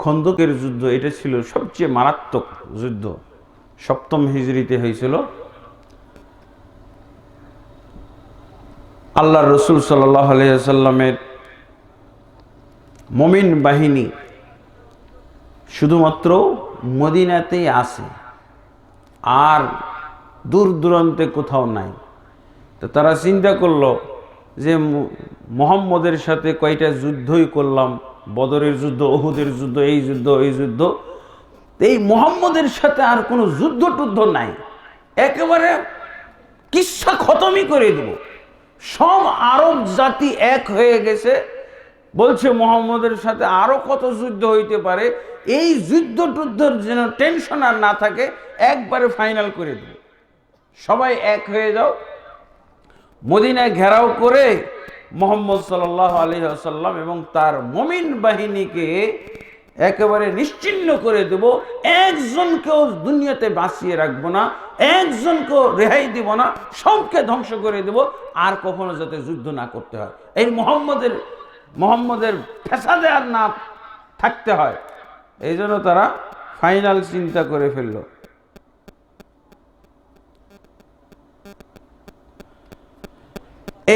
খন্দকের যুদ্ধ এটা ছিল সবচেয়ে মারাত্মক যুদ্ধ। সপ্তম হিজরিতে হয়েছিল। আল্লাহ রসুল সাল্লাল্লাহু আলাইহি ওয়াসাল্লামের মুমিন বাহিনী শুধুমাত্র মদিনাতেই আছে, আর দূর দূরান্তে কোথাও নাই। তো তারা চিন্তা করলো যে মুহাম্মদের সাথে কয়টা যুদ্ধই করলাম, বদরের যুদ্ধ, উহুদের যুদ্ধ, এই যুদ্ধ এই যুদ্ধ, এই মুহাম্মদের সাথে আর কোনো যুদ্ধ টুদ্ধ নাই, একেবারে কিচ্ছা খতমই করে দেব। সব আরব জাতি এক হয়ে গেছে, বলছে মুহাম্মদের সাথে আরো কত যুদ্ধ হইতে পারে, এই যুদ্ধ টুদ্ধর যেন টেনশন আর না থাকে, একবারে ফাইনাল করে দেব, সবাই এক হয়ে যাও। মদিনায় ঘেরাও করে মুহাম্মদ সাল্লাল্লাহু আলাইহি ওয়াসাল্লাম এবং তার মুমিন বাহিনীকে একেবারে নিশ্চিহ্ন করে দেব। একজনকেও দুনিয়াতে বাঁচিয়ে রাখবো না, একজনকেও রেহাই দিব না, সবকে ধ্বংস করে দেব, আর কখনো যাতে যুদ্ধ না করতে হয়, এই মুহাম্মদের ফেসাদে আর না থাকতে হয়। এই জন্য তারা ফাইনাল চিন্তা করে ফেলল।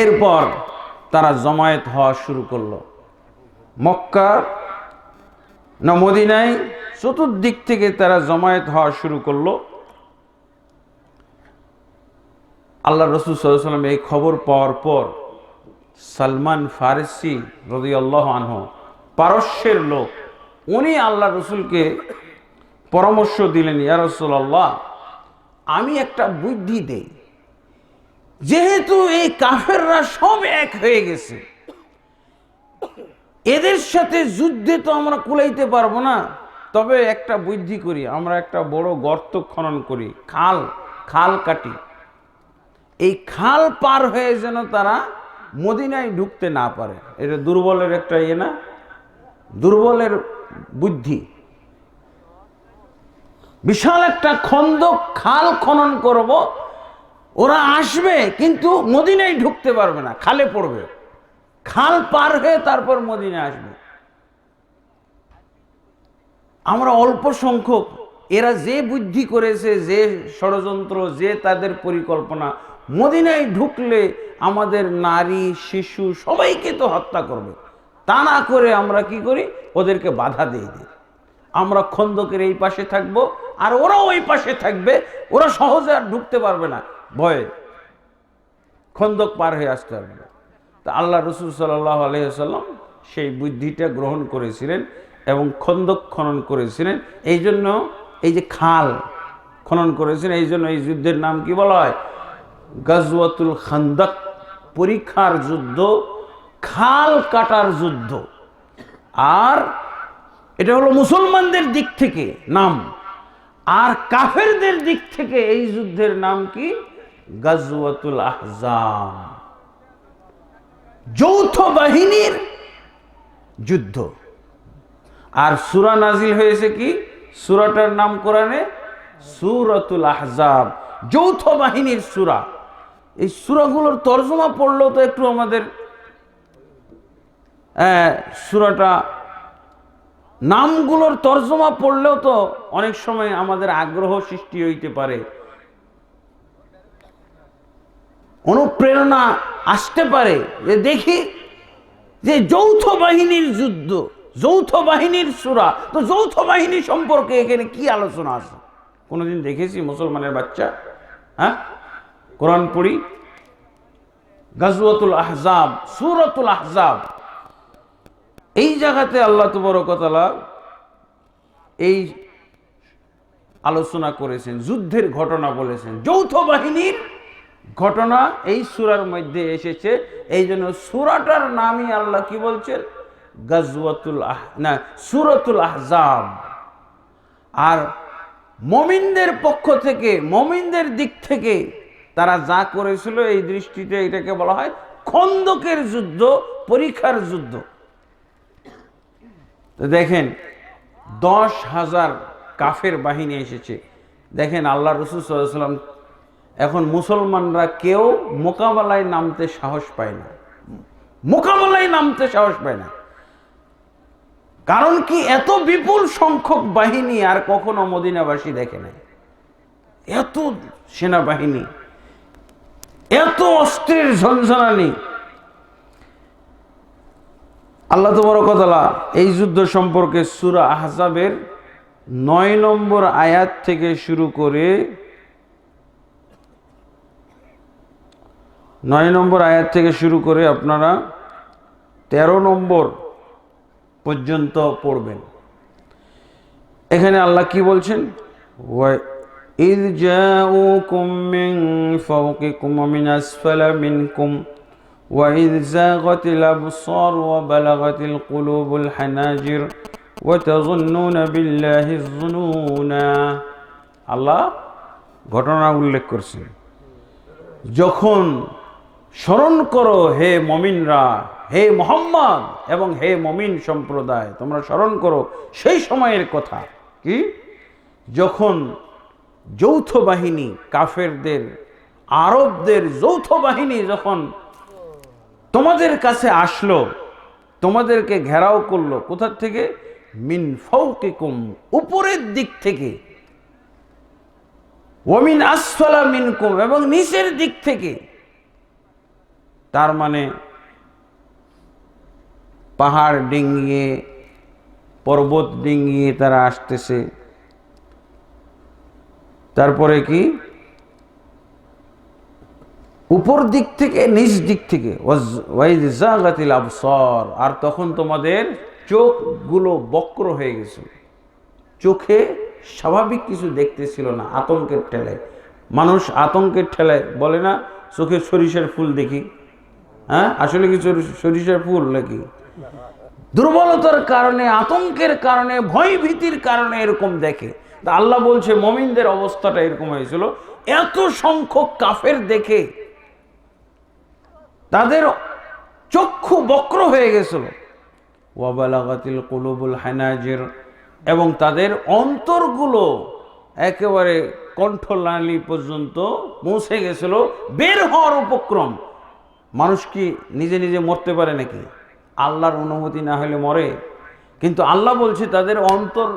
এরপর তারা জমায়েত হওয়া শুরু করলো। মক্কা না মদিনায় চতুর্দিক থেকে তারা জমায়েত হওয়া শুরু করলো। আল্লাহ রসুল সাল্লাল্লাহু আলাইহি ওয়াসাল্লাম এই খবর পাওয়ার পর সালমান ফারসি রাদিয়াল্লাহু আনহু, পারস্যের লোক, উনি আল্লাহ রসুলকে পরামর্শ দিলেন, ইয়া রাসূলুল্লাহ, আমি একটা বুদ্ধি দেই, যেহেতু এই কাফেররা সব এক হয়ে গেছে, এদের সাথে যুদ্ধে তো আমরা কুলাইতে পারবো না, তবে একটা বুদ্ধি করি, আমরা একটা বড় গর্ত খনন করি, খাল কাটি, এই খাল পার হয়ে যেন তারা মদিনায় ঢুকতে না পারে। এটা দুর্বলের একটা না, দুর্বলের বুদ্ধি। বিশাল একটা খাল খনন করব, ওরা আসবে কিন্তু মদিনায় ঢুকতে পারবে না, খালে পড়বে, খাল পার হয়ে তারপর মদিনায় আসবে। আমরা অল্প সংখ্যক, এরা যে বুদ্ধি করেছে, যে ষড়যন্ত্র, যে তাদের পরিকল্পনা, মদিনায় ঢুকলে আমাদের নারী শিশু সবাইকে তো হত্যা করবে, তা না করে আমরা কি করি, ওদেরকে বাধা দিয়ে দিই। আমরা খন্দকের এই পাশে থাকব, আর ওরা ওই পাশে থাকবে, ওরা সহজে আর ঢুকতে পারবে না, ভয়ে খন্দক পার হয়ে আসতে পারবে না। তা আল্লাহ রসুল সাল্লাল্লাহু আলাইহি ওয়াসাল্লাম সেই বুদ্ধিটা গ্রহণ করেছিলেন এবং খন্দক খনন করেছিলেন। এই জন্য এই যে খাল খনন করেছেন, এই জন্য এই যুদ্ধের নাম কি বলা হয়, গাজওয়াতুল খান্দক, পরীক্ষার যুদ্ধ, খাল কাটার যুদ্ধ। আর এটা হলো মুসলমানদের দিক থেকে নাম, আর কাফেরদের দিক থেকে এই যুদ্ধের নাম কি, গাজওয়াতুল আহজাব, যৌথ বাহিনীর যুদ্ধ। আর সূরা নাজিল হয়েছে কি, সূরাটার নাম কোরআনে সূরাতুল আহজাব, যৌথ বাহিনীর সূরা। এই সূরাগুলোর তরজমা পড়লেও তো একটু আমাদের সূরাটা, নামগুলোর তরজমা পড়লেও তো অনেক সময় আমাদের আগ্রহ সৃষ্টি হইতে পারে, অনুপ্রেরণা আসতে পারে, যে দেখি যে যৌথ বাহিনীর যুদ্ধ, যৌথ বাহিনীর সূরা, তো যৌথ বাহিনী সম্পর্কে এখানে কি আলোচনা আছে? কোনোদিন দেখেছি মুসলমানের বাচ্চা? হ্যাঁ, কোরআন পড়ি, গাজওয়াতুল আহজাব, সূরাতুল আহজাব, এই জায়গাতে আল্লাহ তাবারক ওয়া তাআলা এই আলোচনা করেছেন, যুদ্ধের ঘটনা বলেছেন, যৌথ বাহিনীর ঘটনা এই সূরার মধ্যে এসেছে। এই জন্য সূরাটার নামই আল্লাহ কি বলছেন, সূরাতুল আহজাব। আর মুমিনদের পক্ষ থেকে, মুমিনদের দিক থেকে তারা যা করেছিল, এই দৃষ্টিতে এটাকে বলা হয় খন্দকের যুদ্ধ, পরীক্ষার যুদ্ধ। তো দেখেন 10,000 কাফের বাহিনী এসেছে। দেখেন আল্লাহ রাসূল সাল্লাল্লাহু আলাইহি ওয়াসাল্লাম, এখন মুসলমানরা কেউ মোকাবেলায় নামতে সাহস পায় না, মোকাবেলায় নামতে সাহস পায় না। কারণ কি, এত বিপুল সংখ্যক বাহিনী আর কখনো মদিনাবাসী দেখে নাই। এত সেনাবাহিনী, এত অস্ত্রের ঝনঝনানি। আল্লাহ তাবারক ওয়া তাআলা এই যুদ্ধ সম্পর্কে সূরা আহজাবের 9 নম্বর আয়াত থেকে শুরু করে 9 নম্বর আয়াত থেকে শুরু করে আপনারা 13 নম্বর পর্যন্ত পড়বেন। এখানে আল্লাহ কি বলছেন? وَإِذْ جَاءُوكُمْ مِنْ فَوْقِكُمْ وَمِنْ أَسْفَلَ مِنْكُمْ وَإِذْ زَاغَتِ الْأَبْصَارُ وَبَلَغَتِ الْقُلُوبُ الْحَنَاجِرَ وَتَظُنُّونَ بِاللَّهِ الظُّنُونَا। আল্লাহ ঘটনা উল্লেখ করছেন, যখন স্মরণ করো হে মমিনরা, হে মুহাম্মদ এবং হে মমিন সম্প্রদায়, তোমরা স্মরণ করো সেই সময়ের কথা। কি? যখন যৌথ বাহিনী, কাফেরদের, আরবদের যৌথ বাহিনী যখন তোমাদের কাছে আসলো, তোমাদেরকে ঘেরাও করলো। কোথা থেকে? মিন ফাওকিকুম, উপরের দিক থেকে, ওয়ামিন আসফালা মিনকুম, এবং নিচের দিক থেকে। তার মানে পাহাড় ডিঙ্গিয়ে, পর্বত ডিঙ্গিয়ে তারা আসতেছে। তারপরে কি? উপর দিক থেকে, নিচ দিক থেকে। ওয়াইজ জাগাতিল আবসার, আর তখন তোমাদের চোখগুলো বক্র হয়ে গেছে, চোখে স্বাভাবিক কিছু দেখতেছিল না, আতঙ্কের ঠেলায়। মানুষ আতঙ্কের ঠেলায় বলে না, চোখে সরিষার ফুল দেখি। হ্যাঁ, আসলে কি সরিষার ফুল নাকি? দুর্বলতার কারণে, আতঙ্কের কারণে, ভয় ভীতির কারণে এরকম দেখে। তা আল্লাহ বলছে মুমিনদের অবস্থাটা এরকম হয়েছিল। এত সংখ্যক কাফের দেখে তাদের চক্ষু বক্র হয়ে গেছিল। ওয়াবালাগাতিল কুলুবুল হানাজির, এবং তাদের অন্তরগুলো একেবারে কণ্ঠনালী পর্যন্ত পৌঁছে গেছিল, বের হওয়ার উপক্রম। মানুষ কি নিজে নিজে মরতে পারে নাকি? আল্লাহর অনুমতি না হলে মরে। কিন্তু আল্লাহ বলছে তাদের অন্তর,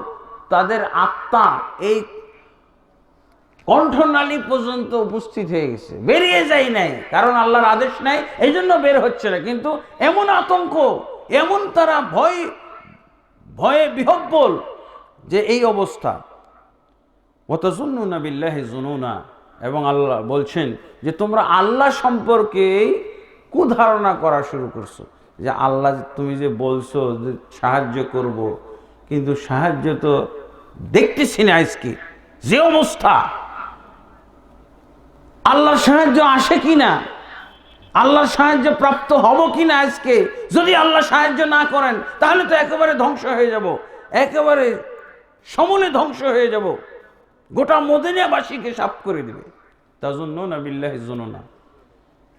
তাদের আত্মা এই কণ্ঠনালী পর্যন্ত উপস্থিত হয়ে গেছে, বেরিয়ে যায় নাই, কারণ আল্লাহর আদেশ নাই, এই জন্য বের হচ্ছে না। কিন্তু এমন আতঙ্ক, এমন তারা ভয়ে বিহ্বল যে এই অবস্থা। ওয়াতাযুন্নুনা বিল্লাহি যুনুনা, এবং আল্লাহ বলছেন যে তোমরা আল্লাহ সম্পর্কে কুধারণা করা শুরু করছো, যে আল্লাহ তুমি যে বলছো যে সাহায্য করব, কিন্তু সাহায্য তো দেখতেছি না। আজকে যে অবস্থা, আল্লাহর সাহায্য আসে কিনা, আল্লাহর সাহায্য প্রাপ্ত হব কিনা আজকে? যদি আল্লাহ সাহায্য না করেন তাহলে তো একেবারে ধ্বংস হয়ে যাব, একেবারে সমূলে ধ্বংস হয়ে যাব, গোটা মদিনাবাসীকে সাফ করে দিবে। তাযুন্নুনা বিল্লাহি যুনুনা।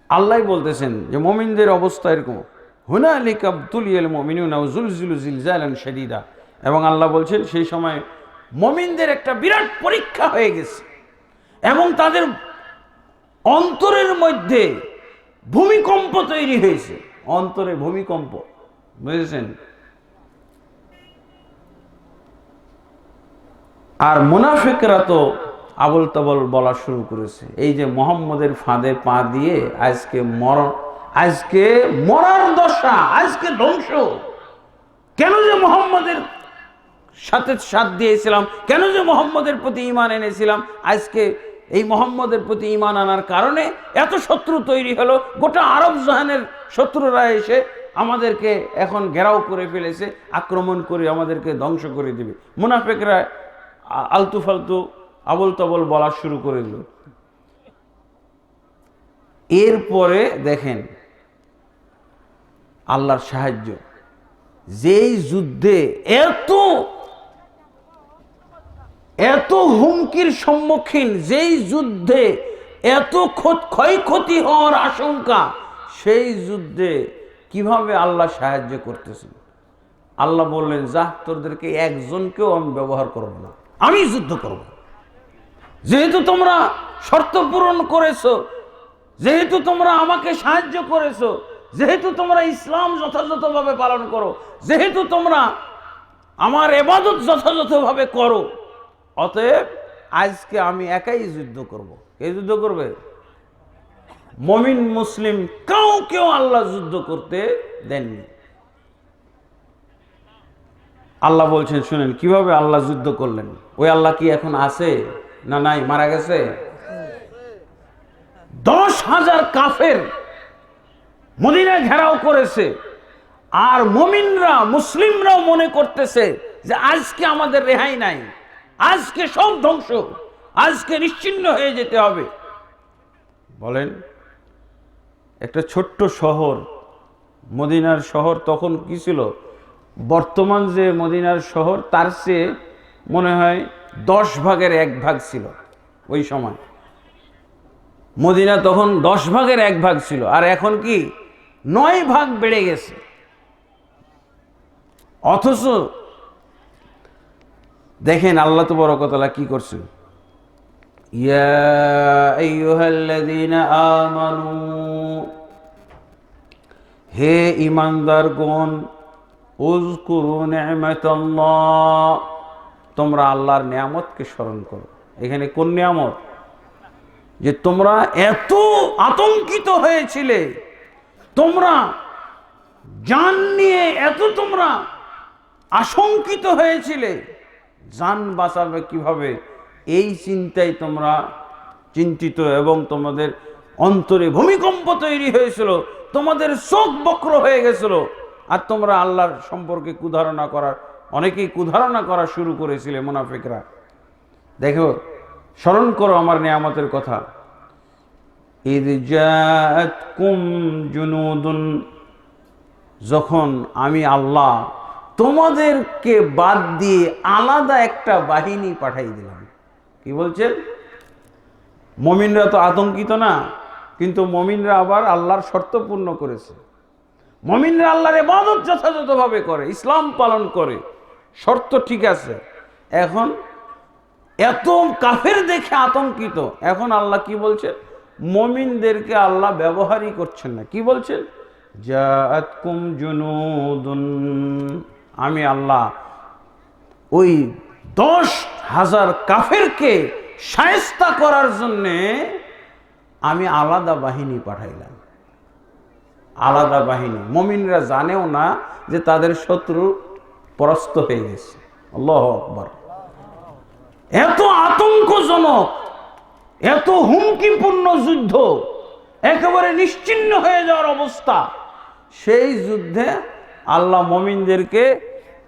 আল্লাহ বলতেছেন যে মুমিনদের অবস্থা এরকম। হুনালিকা ইবতুলিয়াল মুমিনুনা ওয়া যুলজিলু জিলজালান শাদীদা, এবং আল্লাহ বলছেন সেই সময় মুমিনদের একটা বিরাট পরীক্ষা হয়ে গেছে, এবং তাদের অন্তরের মধ্যে ভূমিকম্প তৈরি হয়েছে। অন্তরে ভূমিকম্প, বুঝেছেন? আর মুনাফিকরা তো আবল তাবল বলা শুরু করেছে, এই যে মুহাম্মদের ফাঁদে পা দিয়ে আজকে মরার দশা, আজকে ধ্বংস। কেন যে মুহাম্মদের সাথে সাথ দিয়েছিলাম, কেন যে মুহাম্মদের প্রতি ঈমান এনেছিলাম, আজকে এই মুহাম্মদের প্রতি ঈমান আনার কারণে এত শত্রু তৈরি হলো। গোটা আরব জাহানের শত্রুরা এসে আমাদেরকে এখন ঘেরাও করে ফেলেছে, আক্রমণ করে আমাদেরকে ধ্বংস করে দিবে। মুনাফিকরা আলতু ফালতু আবল তাবল বলা শুরু করে দিল। এরপরে দেখেন আল্লাহর সাহায্য। যেই যুদ্ধে এত হুমকির সম্মুখীন, যেই যুদ্ধে এত ক্ষয়ক্ষতি হওয়ার আশঙ্কা, সেই যুদ্ধে কিভাবে আল্লাহ সাহায্য করতেছেন? আল্লাহ বললেন, যা, তোদেরকে একজনকেও আমি ব্যবহার করব না, আমি যুদ্ধ করব। যেহেতু তোমরা শর্ত পূরণ করেছো, যেহেতু তোমরা আমাকে সাহায্য করেছো, যেহেতু তোমরা ইসলাম যথাযথভাবে পালন করো, যেহেতু তোমরা আমার ইবাদত যথাযথভাবে করো। অতএব আজকে আমি একাই যুদ্ধ করব। কে যুদ্ধ করবে? মুমিন মুসলিম কেউ আল্লাহ যুদ্ধ করতে দেননি। আল্লাহ বলছেন, শুনেন কিভাবে আল্লাহ যুদ্ধ করলেন। ওই আল্লাহ কি এখন আছে না নাই? মারা গেছে? 10,000 কাফের মদিনা ঘেরাও করেছে, আর মুমিনরা মুসলিমরাও মনে করতেছে যে আজকে আমাদের রেহাই নাই, আজকে সব ধ্বংস, আজকে নিশ্চিহ্ন হয়ে যেতে হবে। বলেন, একটা ছোট্ট শহর, মদিনার শহর তখন কি ছিল? বর্তমান যে মদিনার শহর তার চেয়ে মনে হয় 10 ভাগের 1 ভাগ ছিল ওই সময়। মদিনা তখন 10 ভাগের 1 ভাগ ছিল, আর এখন কি 9 ভাগ বেড়ে গেছে। অথচ দেখেন আল্লাহ তাবারক ওয়া তাআলা কি করছেন। ইয়া আইয়ুহাল্লাযীনা আমানু, হে ঈমানদারগণ, উযকুরু নি'মাতাল্লাহ, তোমরা আল্লাহর নিয়ামতকে স্মরণ করো। এখানে কোন নিয়ামত? যে তোমরা এত আতঙ্কিত হয়েছিলে, তোমরা জান নিয়ে এত তোমরা আশঙ্কিত হয়েছিলে, জান বাঁচাবে কিভাবে এই চিন্তায় তোমরা চিন্তিত, এবং তোমাদের অন্তরে ভূমিকম্প তৈরি হয়েছিল, তোমাদের চোখ বক্র হয়ে গেছিল, আর তোমরা আল্লাহর সম্পর্কে কুধারণা করার, অনেকেই কুধারণা করা শুরু করেছিলে মুনাফিকরা। দেখো, স্মরণ করো আমার নিয়ামতের কথা। ইয জাআতকুম জুনুদুন, যখন আমি আল্লাহ তোমাদেরকে বাদ দিয়ে আলাদা একটা বাহিনী পাঠাই দিলাম। কি বলছেন? মুমিনরা তো আতঙ্কিত না, কিন্তু মুমিনরা আবার আল্লাহর শর্ত পূর্ণ করেছে। মুমিনরা আল্লাহর ইবাদত যথাযথভাবে করে, ইসলাম পালন করে, শর্ত ঠিক আছে। এখন এত কাফের দেখে আতঙ্কিত, এখন আল্লাহ কি বলছেন? মুমিনদেরকে আল্লাহ ব্যবহারই করছেন না। কি বলছেন? জাআতকুম জুনুদুন, আমি আল্লাহ ওই 10,000 কাফেরকে শায়েস্তা করার জন্যে আমি আলাদা বাহিনী পাঠাইলাম। আলাদা বাহিনী, মুমিনরা জানেও না যে তাদের শত্রু পরাস্ত হয়ে গেছে। আল্লাহু আকবার। এত আতঙ্কজনক, এত হুমকিপূর্ণ যুদ্ধ, একেবারে নিশ্চিহ্ন হয়ে যাওয়ার অবস্থা, সেই যুদ্ধে আল্লাহ মুমিনদেরকে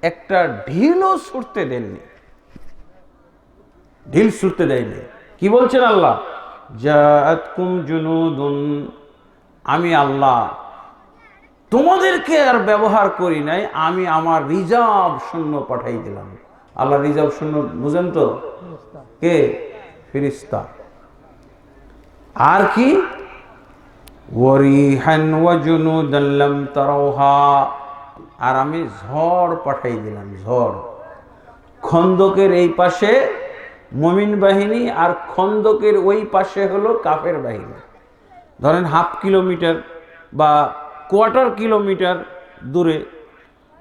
একটা ঢিলও ছুটতে দেননি, ঢিল ছুটতে দেয়নি। কি বলছেন আল্লাহ? জাআতকুম জুনুদুন, আমি আল্লাহ তোমাদেরকে আর ব্যবহার করি নাই, আমি আমার রিজার্ভ সৈন্য পাঠাই দিলাম। আল্লাহ রিজার্ভ সৈন্য বুঝেন তো? কে? ফেরেশতা। আর কি? ওয়ারিহান ওয়া জুনুদান লাম তারাউহা, আর আমি ঝড় পাঠাই দিলাম, ঝড়। খন্দকের এই পাশে মুমিন বাহিনী, আর খন্দকের ওই পাশে হলো কাফের বাহিনী। ধরেন 1/2 কিলোমিটার বা 1/4 কিলোমিটার দূরে,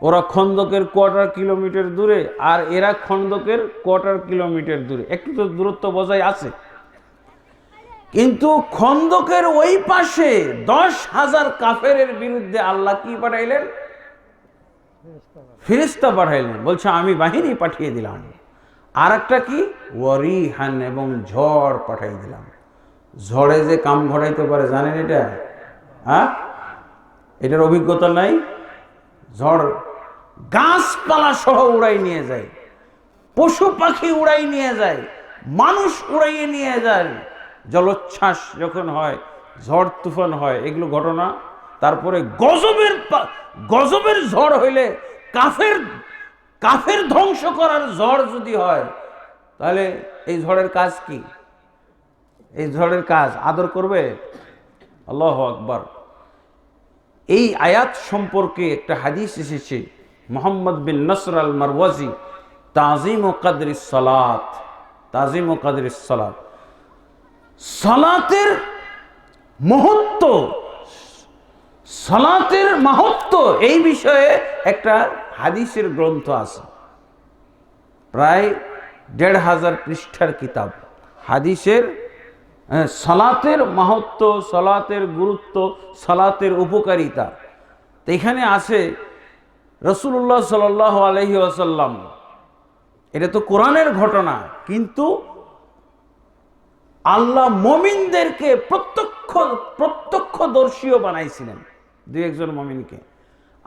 ওরা খন্দকের 1/4 কিলোমিটার দূরে, আর এরা খন্দকের 1/4 কিলোমিটার দূরে, একটু তো দূরত্ব বজায় আছে। কিন্তু খন্দকের ওই পাশে 10,000 কাফেরের বিরুদ্ধে আল্লাহ কি পাঠাইলেন? ফেরেশতা পাঠাইলেন। বলছে আমি বাহিনী পাঠিয়ে দিলাম। আর একটা কি? ওয়ারিহান, এবং ঝড় পাঠাই দিলাম। ঝড়ে যে কাম ঘটাইতে পারে জানেন এটা? হ্যাঁ, এটার অভিজ্ঞতা নাই? ঝড় গাছপালা সহ উড়াই নিয়ে যায়, পশু পাখি উড়াই নিয়ে যায়, মানুষ উড়াইয়ে নিয়ে যায়। জলোচ্ছ্বাস যখন হয়, ঝড় তুফান হয়, এগুলো ঘটনা। তারপরে গজবের ঝড় হইলে, কাফের ধ্বংস করার ঝড় যদি হয়, তাহলে এই ঝড়ের কাজ কি? এই ঝড়ের কাজ আদর করবে? আল্লাহু আকবার। এই আয়াত সম্পর্কে একটা হাদিস এসেছে, মুহাম্মদ বিন নসর আল মারওয়াজি, তাজিম ও কদরিস সালাত, তাজিম ও কদরিস সালাত, সালাতের মহত্ব, সালাতের মাহাত্ম্য, এই বিষয়ে একটা হাদিসের গ্রন্থ আছে। প্রায় ১,৫০০ পৃষ্ঠার কিতাব, হাদিসের সালাতের মাহাত্ম্য, সালাতের গুরুত্ব, সালাতের উপকারিতা। তো এখানে আছে রাসূলুল্লাহ সাল্লাল্লাহু আলাইহি ওয়াসাল্লাম, এটা তো কোরআনের ঘটনা, কিন্তু আল্লাহ মুমিনদেরকে প্রত্যক্ষদর্শীও বানাইছিলেন। দুই একজন মুমিনকে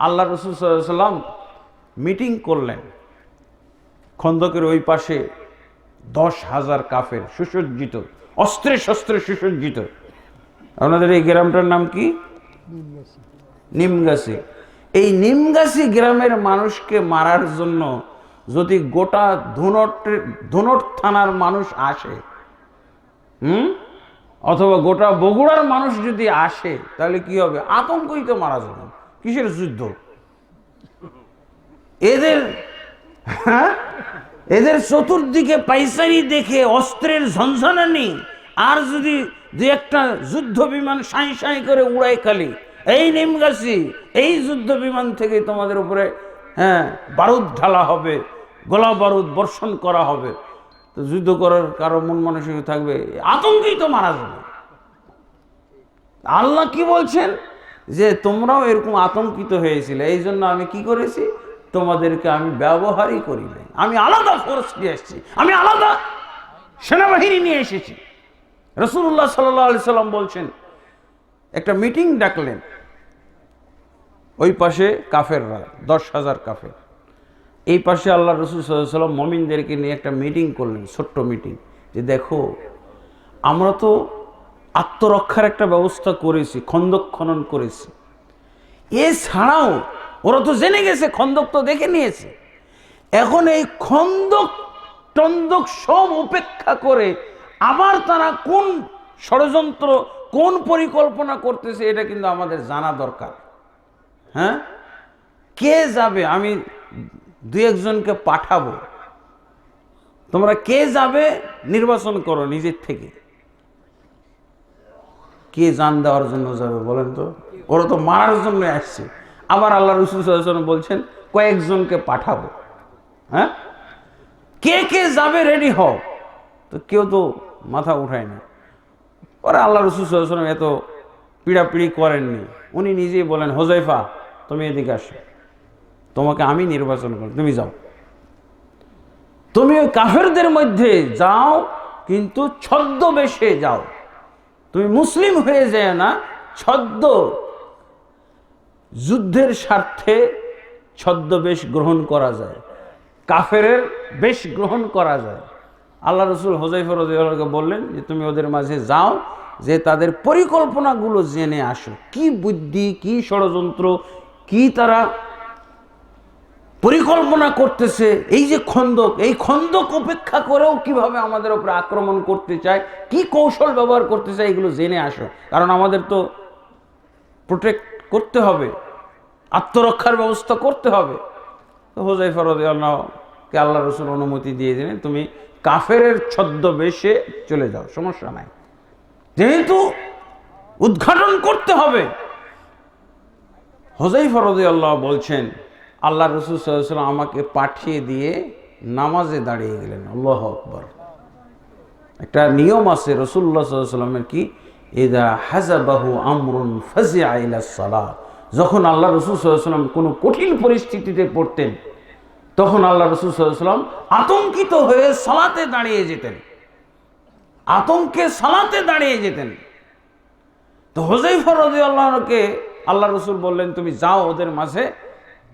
আল্লাহ রাসূল সাল্লাল্লাহু আলাইহি ওয়াসাল্লাম মিটিং করলেন। খন্দকের ওই পাশে ১০,০০০ কাফের সুসজ্জিত, অস্ত্রে শস্ত্রে সুসজ্জিত। আপনাদের এই গ্রামটার নাম কি? নিমগাছি। এই নিমগাছি গ্রামের মানুষকে মারার জন্য যদি গোটা ধুনট থানার মানুষ আসে, অথবা গোটা বগুড়ার মানুষ যদি আসে, তাহলে কি হবে? আতঙ্কই তো মারা যাবে। কিসের যুদ্ধ? এদের চতুর্দিকে পাইচারি দেখে অস্ত্রের ঝনঝনানি, আর যদি দু একটা যুদ্ধ বিমান সাঁই সাঁই করে উড়াই খালি, এই নিমগাছি, এই যুদ্ধ বিমান থেকে তোমাদের উপরে বারুদ ঢালা হবে, গোলা বারুদ বর্ষণ করা হবে, তো যুদ্ধ করার কারো মন মানসিক থাকবে? আতঙ্কেই তো মারা যাবে। আল্লাহ কি বলছেন? যে তোমরাও এরকম আতঙ্কিত হয়েছিলে, এই জন্য আমি কি করেছি? তোমাদেরকে আমি ব্যবহারই করি নাই, আমি আলাদা ফোর্স নিয়ে এসেছি, আমি আলাদা সেনাবাহিনী নিয়ে এসেছি। রাসূলুল্লাহ সাল্লাল্লাহু আলাইহি সাল্লাম বলছেন, একটা মিটিং ডাকলেন। ওই পাশে কাফেররা ১০,০০০ কাফের, এই পাশে আল্লাহ রাসূল সাল্লাল্লাহু আলাইহি সাল্লাম মুমিনদেরকে নিয়ে একটা মিটিং করলেন, ছোট্ট মিটিং, যে দেখো আমরা তো আত্মরক্ষার একটা ব্যবস্থা করেছি, খন্দক খনন করেছি। এছাড়াও ওরা তো জেনে গেছে, খন্দক তো দেখে নিয়েছে। এখন এই খন্দক টন্দক সব উপেক্ষা করে আবার তারা কোন ষড়যন্ত্র, কোন পরিকল্পনা করতেছে, এটা কিন্তু আমাদের জানা দরকার। কে যাবে? আমি দুই একজনকে পাঠাবো, তোমরা কে যাবে নির্বাচন করো নিজের থেকে। কে জান দেওয়ার জন্য যাবে বলেন তো? ওরা তো মারার জন্য আসছে। আবার আল্লাহ রাসূল সাল্লাল্লাহু আলাইহি ওয়াসাল্লাম বলছেন কয়েকজনকে পাঠাবো। কে কে যাবে রেডি হও। তো কেউ তো মাথা উঠায় না। পরে আল্লাহ রাসূল সাল্লাল্লাহু আলাইহি ওয়াসাল্লাম এত পিড়াপিড়ি করেননি, উনি নিজেই বলেন, হুযায়ফা তুমি এদিকে আসো, তোমাকে আমি নির্বাচন করি, তুমি যাও। তুমি ওই কাফেরদের মধ্যে যাও, কিন্তু ছদ্মবেশে যাও। তুমি মুসলিম হয়ে যায় না, ছদ্ম, যুদ্ধের স্বার্থে ছদ্মবেশ গ্রহণ করা যায়, কাফেরের বেশ গ্রহণ করা যায়। আল্লাহ রাসূল হুযায়ফা রাদিয়াল্লাহু আনহু বললেন যে তুমি ওদের মাঝে যাও, যে তাদের পরিকল্পনাগুলো জেনে আসো, কি বুদ্ধি, কি ষড়যন্ত্র, কি তারা পরিকল্পনা করতেছে। এই যে খন্দক, এই খন্দক উপেক্ষা করেও কিভাবে আমাদের উপরে আক্রমণ করতে চায়, কি কৌশল ব্যবহার করতে চায়, এগুলো জেনে আসো। কারণ আমাদের তো প্রোটেক্ট করতে হবে, আত্মরক্ষার ব্যবস্থা করতে হবে। তো হুযায়ফা রাদিয়াল্লাহু আনহুকে আল্লাহ রাসূল অনুমতি দিয়ে দিলেন, তুমি কাফেরের ছদ্মবেশে চলে যাও, সমস্যা নাই, যেহেতু উদ্ঘাটন করতে হবে। হুযায়ফা রাদিয়াল্লাহু আনহু বলছেন, আল্লাহ রাসূল সাল্লাল্লাহু আলাইহি ওয়াসাল্লাম আমাকে পাঠিয়ে দিয়ে নামাজে দাঁড়িয়ে গেলেন। আল্লাহু আকবার। একটা নিয়ম আছে রাসূলুল্লাহ সাল্লাল্লাহু আলাইহি ওয়াসাল্লামের, কি ইযা হাযাবাহু আমরুন ফাজিআ ইলাস সালাহ। যখন আল্লাহ রাসূল সাল্লাল্লাহু আলাইহি ওয়াসাল্লাম কোনো কঠিন পরিস্থিতিতে পড়তেন, তখন আল্লাহ রাসূল সাল্লাল্লাহু আলাইহি ওয়াসাল্লাম আতঙ্কিত হয়ে সালাতে দাঁড়িয়ে যেতেন, আতঙ্কে সালাতে দাঁড়িয়ে যেতেন। তো হুযায়ফা রাদিয়াল্লাহু আনহুকে আল্লাহ রাসূল বললেন, তুমি যাও ওদের মাঝে,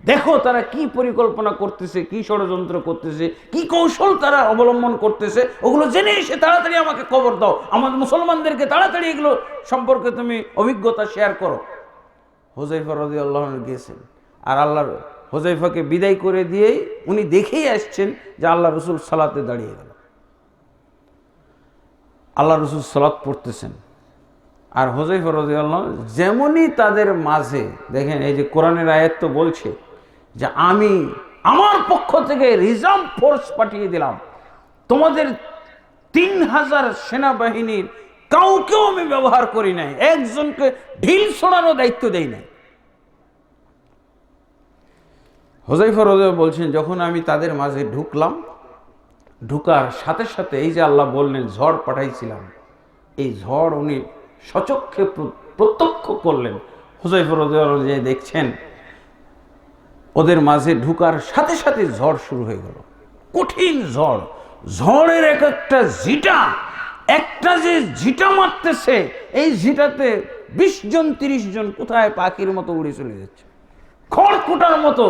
দেখো তারা কি পরিকল্পনা করতেছে, কি ষড়যন্ত্র করতেছে, কি কৌশল তারা অবলম্বন করতেছে, ওগুলো জেনে এসে তাড়াতাড়ি আমাকে খবর দাও, আমাদের মুসলমানদেরকে তাড়াতাড়ি এগুলো সম্পর্কে তুমি অভিজ্ঞতা শেয়ার করো। হুযায়ফা রাদিয়াল্লাহু আনহু গিয়েছেন, আর আল্লাহর হুযায়ফাকে বিদায় করে দিয়েই উনি দেখেই আসছেন যে আল্লাহ রাসূল সালাতে দাঁড়িয়ে গেল। আল্লাহ রাসূল সালাত পড়তেছেন, আর হুযায়ফা রাদিয়াল্লাহু আনহু যেমনই তাদের মাঝে, দেখেন এই যে কোরআনের আয়াত তো বলছে যে আমি আমার পক্ষ থেকে রিজার্ভ ফোর্স পাঠিয়ে দিলাম, তোমাদের ৩,০০০ সেনাবাহিনীর কাউকেও আমি ব্যবহার করি নাই, একজনকে ঢিল ছোড়ানো দায়িত্ব দেই নাই। হুযায়ফা রাদিয়াল্লাহু আনহু বলছেন, যখন আমি তাদের মাঝে ঢুকলাম, ঢুকার সাথে সাথে এই যে আল্লাহ বললেন ঝড় পাঠাইছিলাম, এই ঝড় উনি সচক্ষে প্রত্যক্ষ করলেন। হুযায়ফা রাদিয়াল্লাহু আনহু যে দেখছেন ওদের মাঝে ঢুকার সাথে সাথে ঝড় শুরু হয়ে গেল, কঠিন ঝড়। ঝড়ের এক একটা ঝিটা, একটা যে ঝিটা মারতেছে, এই ঝিটাতে 20 জন 30 জন কোথায় পাখির মতো উড়ে চলে যাচ্ছে, খড়কুটার মতো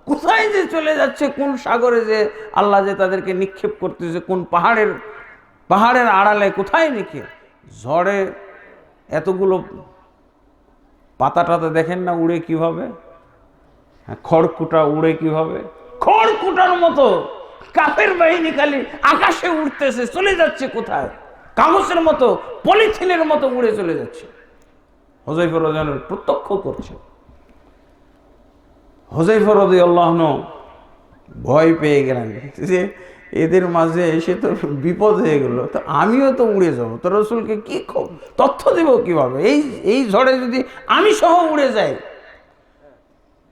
কোথায় যে চলে যাচ্ছে, কোন সাগরে যে আল্লাহ যে তাদেরকে নিক্ষেপ করতেছে, কোন পাহাড়ের আড়ালে কোথায় নিক্ষেপ। ঝড়ে এতগুলো পাতা টাতা দেখেন না উড়ে কিভাবে, খড়কুটা উড়ে কিভাবে, খড়কুটার মতো কাফের বাহিনী খালি আকাশে উঠতেছে, চলে যাচ্ছে কোথায়, কাগজের মতো পলিথিনের মতো উড়ে চলে যাচ্ছে। হুযায়ফা রাদিয়াল্লাহু আনহু প্রত্যক্ষ করছে। হুযায়ফা রাদিয়াল্লাহু আনহু ভয় পেয়ে গেলেন যে এদের মাঝে এসে তো বিপদ হয়ে গেল, তো আমিও তো উড়ে যাবো, তো রাসূলকে কি তথ্য দেব কিভাবে, এই ঝড়ে যদি আমি সহ উড়ে যাই।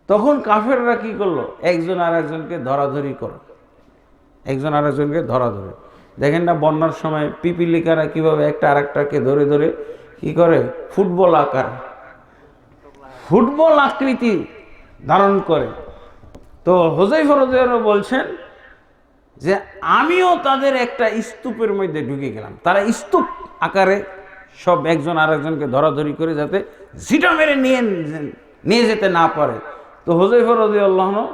তখন কাফেররা কি করলো, একজন আর একজনকে ধরাধরি করো, একজন আর একজনকে ধরাধরি। দেখেন না বন্যার সময় পিপিলিকারা কিভাবে একটা আর একটাকে ধরে ধরে কি করে, ফুটবল আকৃতি ধারণ করে। তো হুযায়ফা রাদিয়াল্লাহু আনহু বলছেন যে আমিও তাদের একটা স্তূপের মধ্যে ঢুকে গেলাম, তারা স্তূপ আকারে সব একজন আর একজনকে ধরাধরি করে যাতে ঝিটা মেরে নিয়ে যেতে না পারে। তো হুযায়ফা রাদিয়াল্লাহু আনহু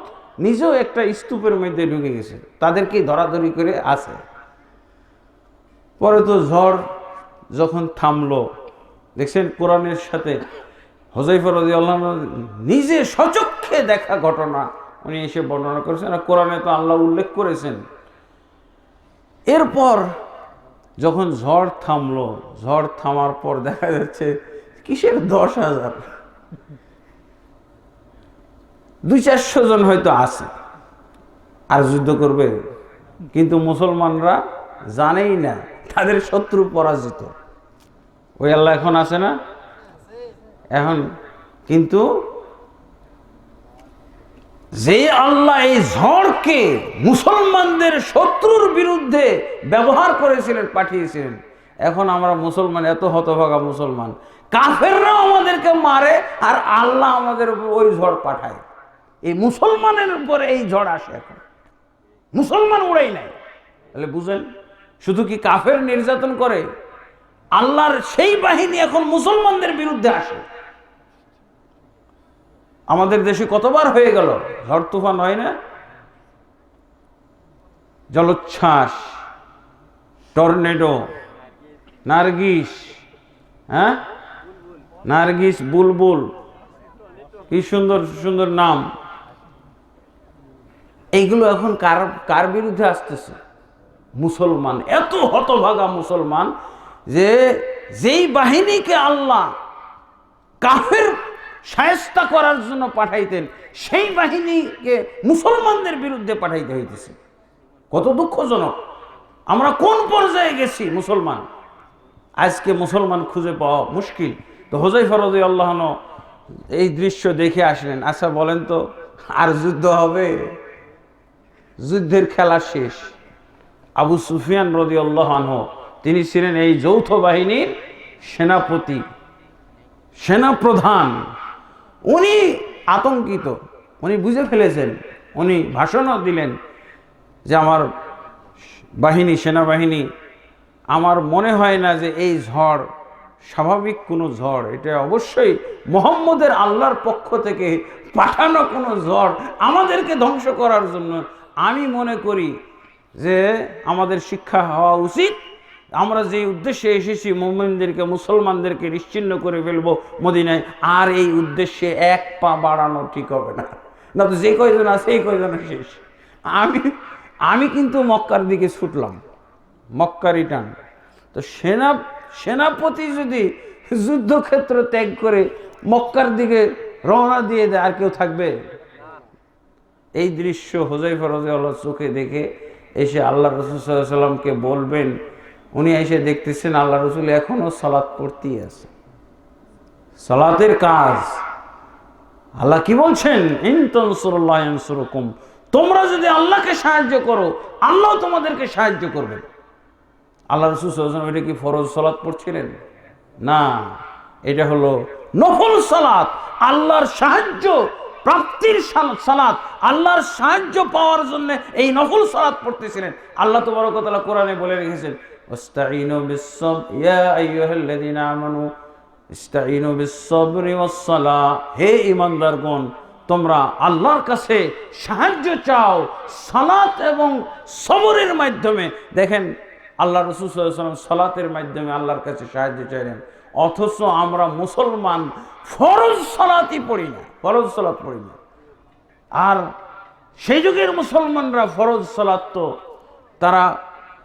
নিজেও একটা স্তূপের মধ্যে ঢুকে গেছে, তাদেরকে ধরাধরি করে আছে। পরে তো ঝড় যখন থামলো, দেখছেন কোরআনের সাথে হুযায়ফা রাদিয়াল্লাহু আনহু নিজে সচক্ষে দেখা ঘটনা উনি এসে বর্ণনা করেছেন, আর কোরআনে তো আল্লাহ উল্লেখ করেছেন। এরপর যখন ঝড় থামলো, ঝড় থামার পর দেখা যাচ্ছে কিসের 10,000, 200-400 জন হয়তো আছে আর যুদ্ধ করবে, কিন্তু মুসলমানরা জানেই না তাদের শত্রু পরাজিত। ওই আল্লাহ এখন আছে না, এখন কিন্তু যে আল্লাহ এই ঝড়কে মুসলমানদের শত্রুর বিরুদ্ধে ব্যবহার করেছিলেন, পাঠিয়েছিলেন, এখন আমরা মুসলমান এত হতভাগা মুসলমান, কাফেররাও আমাদেরকে মারে আর আল্লাহ আমাদের উপর ওই ঝড় পাঠায়। এই মুসলমানের উপরে এই ঝড় আসে, এখন মুসলমান উড়াই নাই। তাহলে বুঝেন, শুধু কি কাফের নির্যাতন করে, আল্লাহর সেই বাহিনী এখন মুসলমানদের বিরুদ্ধে আসে। আমাদের দেশে কতবার হয়ে গেল ঝড় তুফান, হয় না, জলোচ্ছ্বাস, টর্নেডো, নার্গিস, নার্গিস, বুলবুল, কি সুন্দর সুন্দর নাম। এইগুলো এখন কার বিরুদ্ধে আসতেছে, মুসলমান। এত হতভাগা মুসলমান যে যেই বাহিনীকে আল্লাহ কাফের শায়েস্তা করার জন্য পাঠাইতেন, সেই বাহিনীকে মুসলমানদের বিরুদ্ধে পাঠাইতে হইতেছে। কত দুঃখজনক, আমরা কোন পর্যায়ে গেছি মুসলমান, আজকে মুসলমান খুঁজে পাওয়া মুশকিল। তো হুযায়ফা রাদিয়াল্লাহু আনহু এই দৃশ্য দেখে আসলেন, আচ্ছা বলেন তো আর যুদ্ধ হবে? যুদ্ধের খেলা শেষ। আবু সুফিয়ান রাদিয়াল্লাহু আনহু তিনি ছিলেন এই যৌথ বাহিনীর সেনাপতি, সেনাপ্রধান। উনি আতঙ্কিত, উনি বুঝে ফেলেছেন, উনি ভাষণও দিলেন যে আমার বাহিনী, সেনাবাহিনী, আমার মনে হয় না যে এই ঝড় স্বাভাবিক কোনো ঝড়, এটা অবশ্যই মুহাম্মদের আল্লাহর পক্ষ থেকে পাঠানো কোনো ঝড় আমাদেরকে ধ্বংস করার জন্য। আমি মনে করি যে আমাদের শিক্ষা হওয়া উচিত, আমরা যে উদ্দেশ্যে এসেছি মুমিনদেরকে, মুসলমানদেরকে নিশ্চিহ্ন করে ফেলবো মদিনায়, আর এই উদ্দেশ্যে এক পা বাড়ানো ঠিক হবে না, না তো যে কয়জন আছে এই কয়জন শেষ। আমি কিন্তু মক্কার দিকে ছুটলাম, মক্কা রিটার্ন। তো সেনাপতি যদি যুদ্ধক্ষেত্র ত্যাগ করে মক্কার দিকে রওনা দিয়ে দেয়, আর কেউ থাকবে? এই দৃশ্য হুযায়ফা রাদিয়াল্লাহু আনহু চোখে দেখে এসে আল্লাহ রাসূল সাল্লাল্লাহু আলাইহি সাল্লামকে বলবেন, উনি এসে দেখতেছেন আল্লাহ রাসূল এখনো সালাত পড়তেই আছে, সালাতের কাজ। আল্লাহ কি বলছেন, ইন তানসুরুল্লাহ ইয়ানসুরকুম, তোমরা যদি আল্লাহকে সাহায্য করো আল্লাহ তোমাদেরকে সাহায্য করবেন। আল্লাহ রাসূল সাল্লাল্লাহু আলাইহি ওয়াসাল্লাম এটা কি ফরজ সালাত পড়ছিলেন? না, এটা হলো নফল সালাত, আল্লাহর সাহায্য প্রাপ্তির সালাত, আল্লাহর সাহায্য পাওয়ার জন্য এই নফল সালাত পড়তেছিলেন। আল্লাহ তাবারক ওয়া তাআলা কোরআনে বলে রেখেছেন, ওয়াস্তাঈনু বিস-সাবর ইয়া আইয়ুহাল্লাযীনা আমানু ইস্তাঈনু বিস-সাবরি ওয়াস-সালাহ। হে ঈমানদারগণ, তোমরা আল্লাহর কাছে সাহায্য চাও সালাত এবং সবরের মাধ্যমে। দেখেন আল্লাহ রাসূল সাল্লাল্লাহু আলাইহি ওয়াসাল্লাম সালাতের মাধ্যমে আল্লাহর কাছে সাহায্য চাইলেন, অথচ আমরা মুসলমান ফরজ সালাতই পড়ি না, ফরজ সালাত পড়ি না। আর সেই যুগের মুসলমানরা ফরজ সালাত তো তারা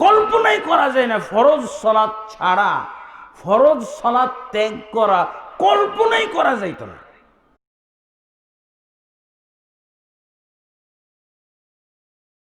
কল্পনাই করা যায় না, ফরজ সালাত ছাড়া ফরজ সালাত ত্যাগ করা কল্পনাই করা যাইত না।